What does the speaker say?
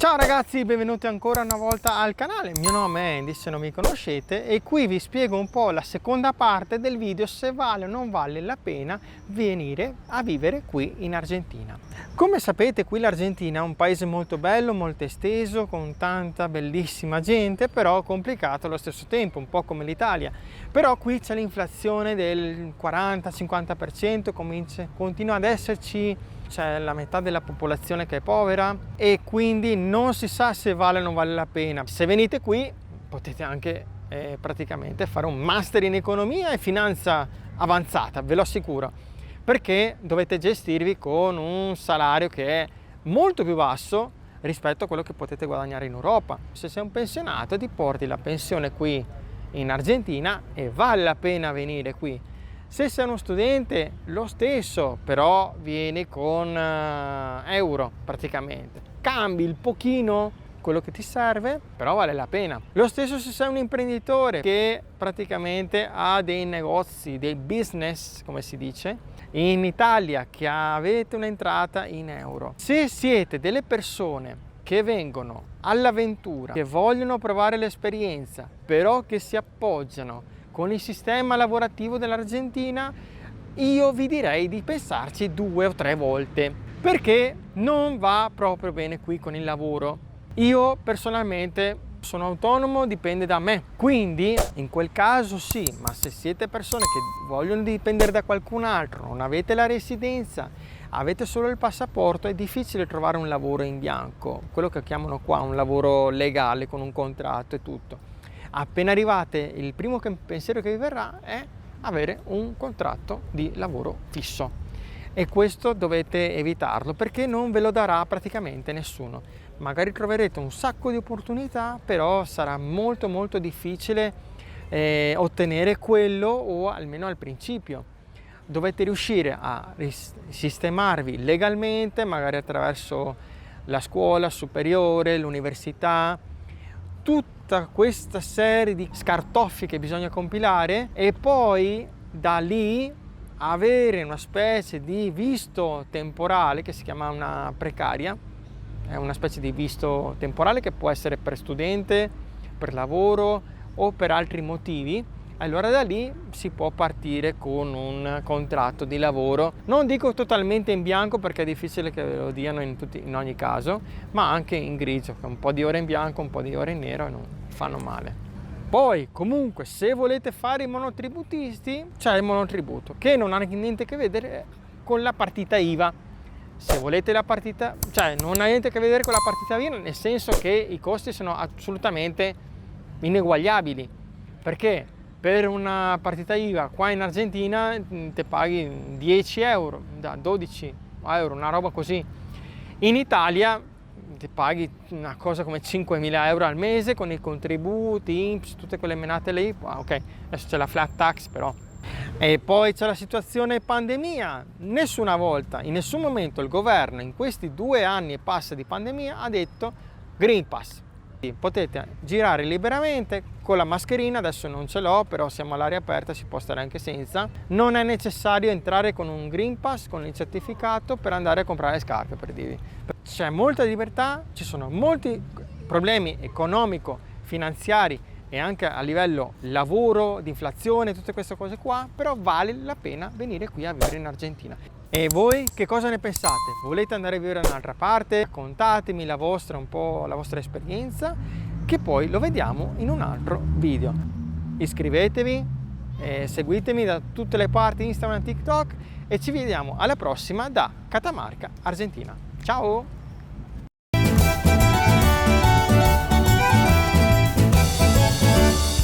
Ciao ragazzi, benvenuti ancora una volta al canale. Il mio nome è Andy, se non mi conoscete, e qui vi spiego un po' la seconda parte del video, se vale o non vale la pena venire a vivere qui in Argentina. Come sapete, qui l'Argentina è un paese molto bello, molto esteso, con tanta bellissima gente, però complicato allo stesso tempo, un po' come l'Italia. Però qui c'è l'inflazione del 40-50%, continua ad esserci, c'è la metà della popolazione che è povera e quindi non si sa se vale o non vale la pena. Se venite qui potete anche praticamente fare un master in economia e finanza avanzata, ve lo assicuro, perché dovete gestirvi con un salario che è molto più basso rispetto a quello che potete guadagnare in Europa. Se sei un pensionato ti porti la pensione qui in Argentina e vale la pena venire qui. Se sei uno studente, lo stesso, però vieni con euro praticamente. Cambi il pochino quello che ti serve, però vale la pena. Lo stesso se sei un imprenditore che praticamente ha dei negozi, dei business, come si dice, in Italia, che avete un'entrata in euro. Se siete delle persone che vengono all'avventura, che vogliono provare l'esperienza, però che si appoggiano con il sistema lavorativo dell'Argentina, io vi direi di pensarci 2 o 3 volte, perché non va proprio bene qui con il lavoro. Io personalmente sono autonomo, dipende da me, quindi in quel caso sì, ma se siete persone che vogliono dipendere da qualcun altro, non avete la residenza, avete solo il passaporto, è difficile trovare un lavoro in bianco, quello che chiamano qua un lavoro legale con un contratto e tutto. Appena arrivate, il primo pensiero che vi verrà è avere un contratto di lavoro fisso, e questo dovete evitarlo perché non ve lo darà praticamente nessuno. Magari troverete un sacco di opportunità, però sarà molto difficile ottenere quello, o almeno al principio. Dovete riuscire a sistemarvi legalmente, magari attraverso la scuola superiore, l'università, tutta questa serie di scartoffi che bisogna compilare, e poi da lì avere una specie di visto temporale che si chiama una precaria. È una specie di visto temporale che può essere per studente, per lavoro o per altri motivi. Allora da lì si può partire con un contratto di lavoro, non dico totalmente in bianco perché è difficile che ve lo diano in ogni caso, ma anche in grigio, un po' di ore in bianco, un po' di ore in nero, e non fanno male. Poi comunque, se volete fare i monotributisti, c'è il monotributo che non ha niente a che vedere con la partita IVA. Se volete la partita, cioè non ha niente a che vedere con la partita IVA, nel senso che i costi sono assolutamente ineguagliabili, perché per una partita IVA qua in Argentina te paghi 10 euro, da 12 euro, una roba così. In Italia ti paghi una cosa come 5.000 euro al mese con i contributi, INPS, tutte quelle menate lì. Ok, adesso c'è la flat tax però. E poi c'è la situazione pandemia. Nessuna volta, in nessun momento il governo in questi 2 anni e passa di pandemia ha detto Green Pass. Potete girare liberamente con la mascherina, adesso non ce l'ho, però siamo all'aria aperta, si può stare anche senza. Non è necessario entrare con un Green Pass, con il certificato, per andare a comprare scarpe, per dirvi. C'è molta libertà, ci sono molti problemi economico, finanziari e anche a livello lavoro, di inflazione, tutte queste cose qua, però vale la pena venire qui a vivere in Argentina. E voi che cosa ne pensate? Volete andare a vivere da un'altra parte? Raccontatemi un po' la vostra esperienza, che poi lo vediamo in un altro video. Iscrivetevi, seguitemi da tutte le parti, Instagram e TikTok, e ci vediamo alla prossima da Catamarca, Argentina. Ciao!